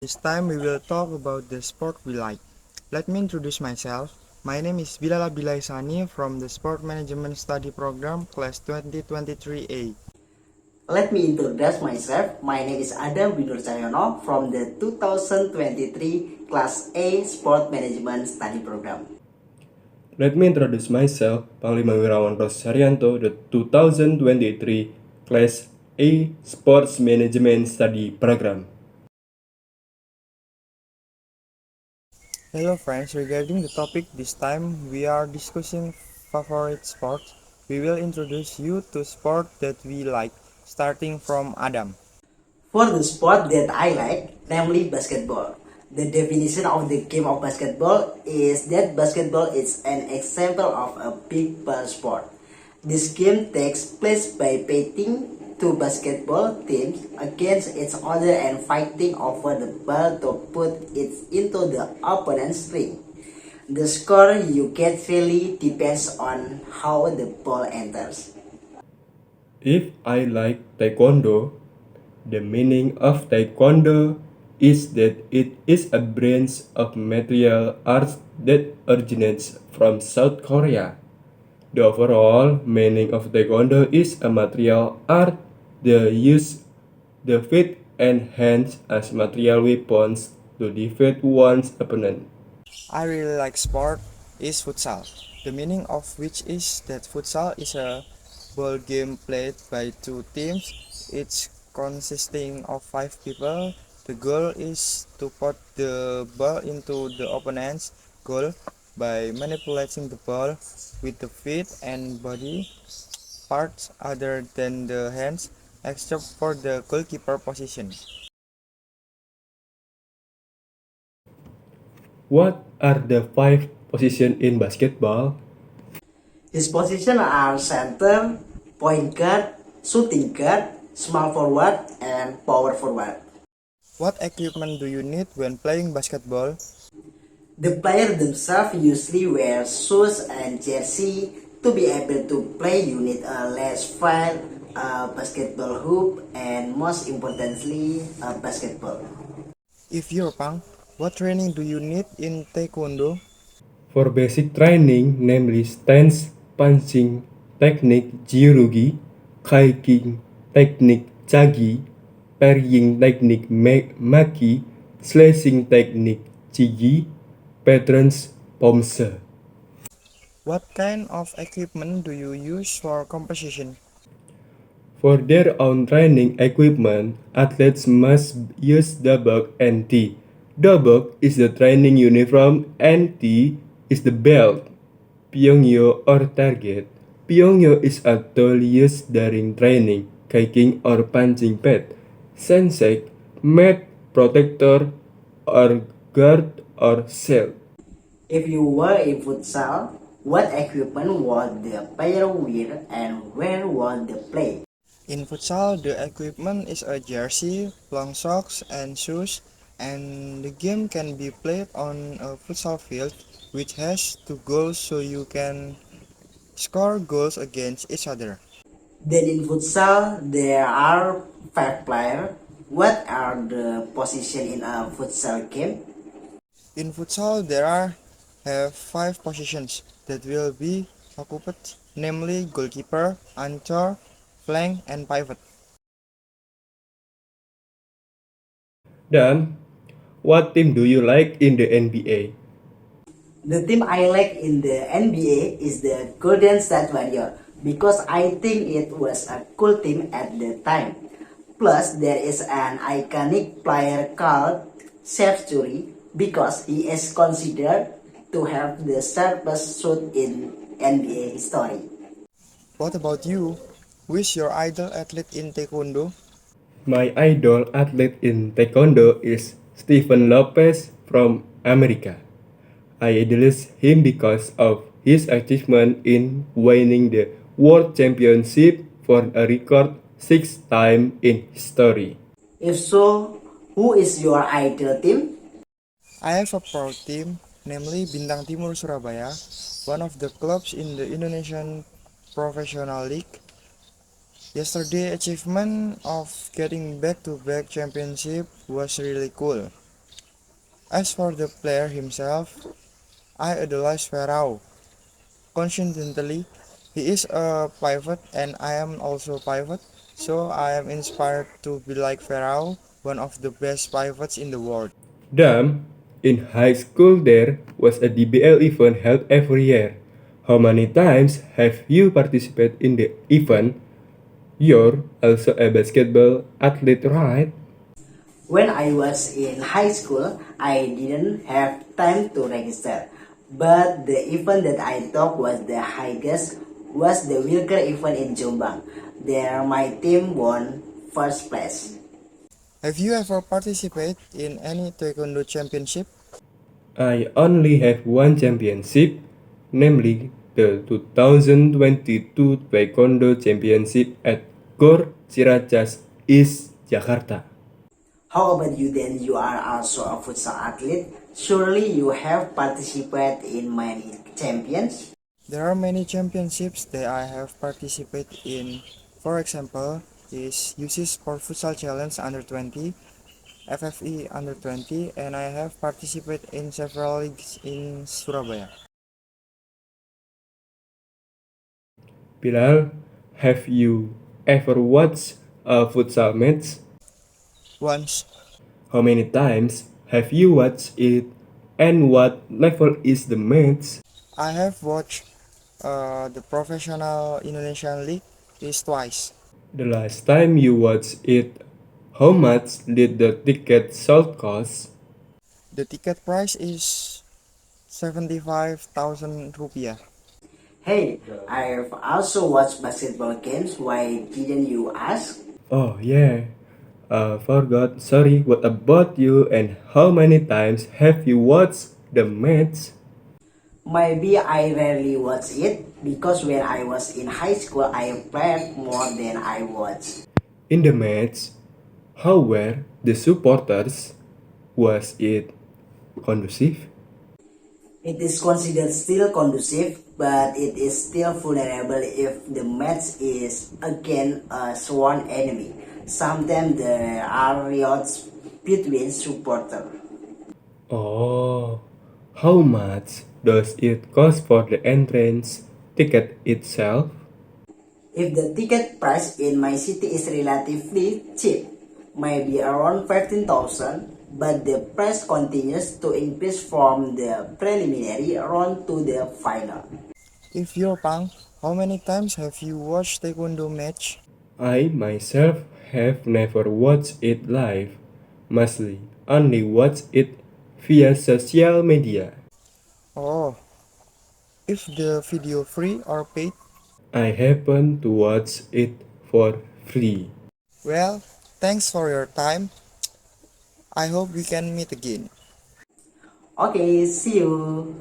This time we will talk about the sport we like. Let me introduce myself. My name is Bilal Abdilaisani from the Sport Management Study Program Class 2023A. Let me introduce myself. My name is Adam bin Nurcahyono from the 2023 Class A Sport Management Study Program. Let me introduce myself, Panglima Wirawan Rosharyanto, the 2023 Class A Sports Management Study Program. Hello friends, regarding the topic this time we are discussing favorite sports. We will introduce you to sport that we like, starting from Adam. For the sport that I like, namely basketball. The definition of the game of basketball is that basketball is an example of a big ball sport. This game takes place by pitting two basketball teams against each other and fighting over the ball to put it into the opponent's ring. The score you get really depends on how the ball enters. If I like Taekwondo, the meaning of Taekwondo is that it is a branch of martial arts that originates from South Korea. The overall meaning of Taekwondo is a martial art that uses the feet and hands as material weapons to defeat one's opponent. I really like sport is futsal. The meaning of which is that futsal is a ball game played by two teams, each consisting of 5 people. The goal is to put the ball into the opponent's goal by manipulating the ball with the feet and body parts other than the hands, except for the goalkeeper position. What are the five positions in basketball? His positions are center, point guard, shooting guard, small forward, and power forward. What equipment do you need when playing basketball? The players themselves usually wear shoes and jersey. To be able to play, you need a lace file, a basketball hoop, and most importantly, a basketball. If you're punk, what training do you need in Taekwondo? For basic training, namely stance, punching technique, jirugi, kicking technique, chagi, parrying technique, maki, slashing technique, chigi, patterns, pomse. What kind of equipment do you use for competition? For their own training equipment, athletes must use dabuk and T. Dabuk is the training uniform and T is the belt. Pyongyo or target. Pyongyo is a tool used during training, kicking or punching pad. Sensei, mat, protector, or guard or shield. If you were in futsal, what equipment would the player wear and where would they play? In futsal, the equipment is a jersey, long socks, and shoes, and the game can be played on a futsal field which has two goals so you can score goals against each other. Then in futsal, there are five players. What are the positions in a futsal game? In futsal, there are have 5 positions that will be occupied, namely goalkeeper, anchor, flank, and pivot. Dan, what team do you like in the NBA? The team I like in the NBA is the Golden State Warriors because I think it was a cool team at the time. Plus, there is an iconic player called Steph Curry because he is considered to have the sharpest shot in NBA history. What about you? Who is your idol athlete in Taekwondo? My idol athlete in Taekwondo is Stephen Lopez from America. I idolize him because of his achievement in winning the World Championship for a record 6 times in history. If so, who is your idol team? I have a pro team, namely Bintang Timur Surabaya, one of the clubs in the Indonesian Professional League. Yesterday achievement of getting back-to-back championship was really cool. As for the player himself, I idolize Ferrao. Coincidentally, he is a pivot and I am also a pivot, so I am inspired to be like Ferrao, one of the best pivots in the world. Dam, in high school there was a DBL event held every year. How many times have you participated in the event? You're also a basketball athlete, right? When I was in high school, I didn't have time to register. But the event that I took was the highest was the Wilker event in Jombang. There my team won first place. Have you ever participated in any taekwondo championship? I only have one championship, namely the 2022 Taekwondo Championship at Gor Ciracas, East Jakarta. How about you then? You are also a futsal athlete. Surely you have participated in many champions. There are many championships that I have participated in. For example, is UC Sport Futsal Challenge Under 20, FFE Under 20, and I have participated in several leagues in Surabaya. Bilal, have you ever watched a futsal match? Once, How many times have you watched it? And what level is the match? I have watched the professional Indonesian league is twice. The last time you watched it, how much did the ticket sold cost? The ticket price is 75,000 rupiah. Hey, I've also watched basketball games. Why didn't you ask? Oh yeah, forgot. Sorry, what about you and how many times have you watched the match? Maybe I rarely watch it because when I was in high school, I played more than I watched. In the match, how were the supporters? Was it conducive? It is considered still conducive, but it is still vulnerable if the match is against a sworn enemy. Sometimes there are riots between supporters. Oh, how much does it cost for the entrance ticket itself? If the ticket price in my city is relatively cheap, maybe around 15,000, but the price continues to increase from the preliminary round to the final. If you're Pang, how many times have you watched taekwondo match? I myself have never watched it live, mostly only watched it via social media. Oh, if the video free or paid? I happen to watch it for free. Well, thanks for your time. I hope we can meet again. Okay, see you.